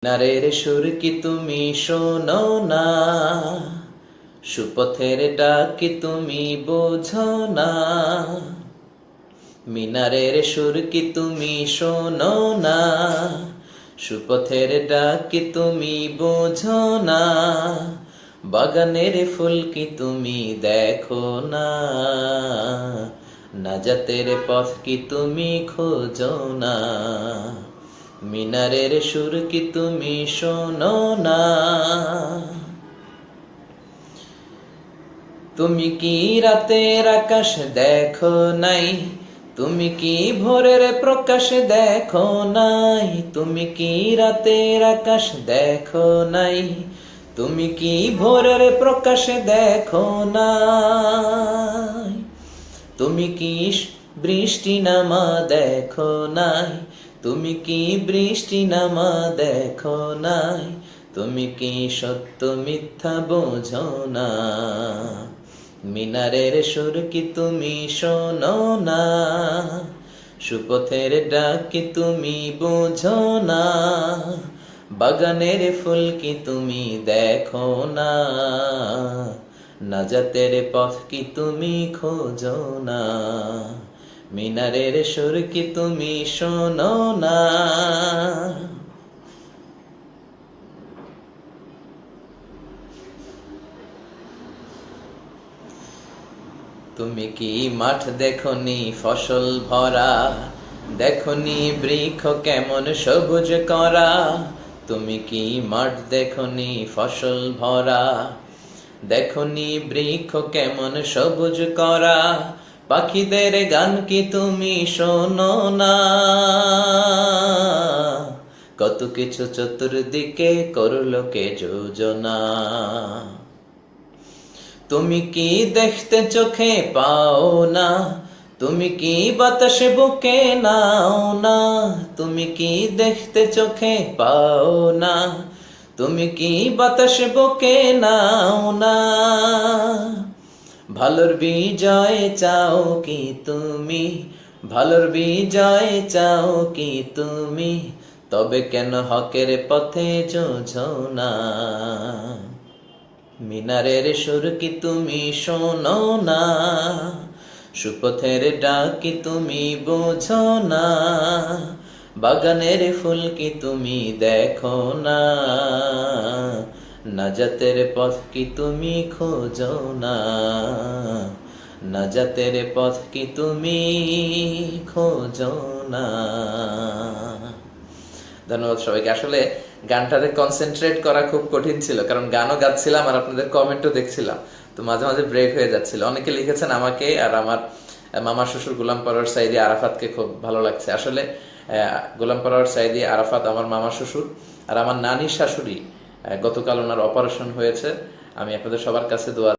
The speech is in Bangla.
নারের সুর কি তুমি শোনো না, সুপথের ডাক কি তুমি বোঝো না। মিনারের সুর কি তুমি শোনো না, সুপথের ডাক কি তুমি বোঝো না। বাগানের ফুল কি তুমি দেখো না, নাজাতের পথ কি তুমি খোঁজো না। মিনারের সুর কি তুমি শোনো না। তুমি কি রাতের আকাশ দেখো নাই, তুমি কি ভোরের প্রকাশ দেখো নাই। তুমি কি রাতের আকাশ দেখো নাই, তুমি কি ভোরের প্রকাশ দেখো নাই। তুমি কি বৃষ্টি নামা দেখো নাই, তুমি কি বৃষ্টি নামা দেখো নাই। তুমি কি সত্য মিথ্যা বোঝো না, মিনারের সুর কি তুমি শোনো না, সুপথের ডাক কি তুমি বোঝো না। বাগানের ফুল কি তুমি দেখো না, নাজাতের পথ কি তুমি খোঁজো না। মিনারের সুর কি তুমি শোনো না। তুমি কি মাঠ দেখনি ফসল ভরা, দেখনি বৃক্ষ কেমন সবুজ করা। তুমি কি মাঠ দেখনি ফসল ভরা, দেখনি বৃক্ষ কেমন সবুজ করা। পাখিদের গান কি তুমি শোনো না, কত কিছু চতুর্দিকে করলো কে যোজনা। তুমি কি দেখতে চোখে পাও না, তুমি কি বাতাসে বুকে নাও না। তুমি কি দেখতে চোখে পাও না, তুমি কি বাতাসে বুকে নাও না। ভালোর বিজয় চাও কি তুমি, ভালোর বিজয় চাও কি তুমি, তবে কেন হকের পথে যোঝো না। মিনারের সুর কি তুমি শোনো না, সুপথের ডাক কি তুমি বোঝো না। বাগানের ফুল কি তুমি দেখো না, নাজাতের পথ কি তুমি খোঁজো না। নাজাতের পথ কি তুমি খোঁজো না। ধন্যবাদ সবাইকে। আসলে গানটাতে কনসেন্ট্রেট করা খুব কঠিন ছিল, কারণ গানও গাচ্ছিলাম আর আপনাদের কমেন্টও দেখছিলাম, তো মাঝে মাঝে ব্রেক হয়ে যাচ্ছিল। অনেকে লিখেছেন আমাকে আর আমার মামা শ্বশুর গোলাম পরোয়ার সাইদি আরাফাতকে খুব ভালো লাগছে। আসলে গোলাম পরোয়ার সাইদি আরাফাত আমার মামা শ্বশুর, আর আমার নানির শাশুড়ি গতকাল ওনার অপারেশন হয়েছে। আমি আপনাদের সবার কাছে দোয়া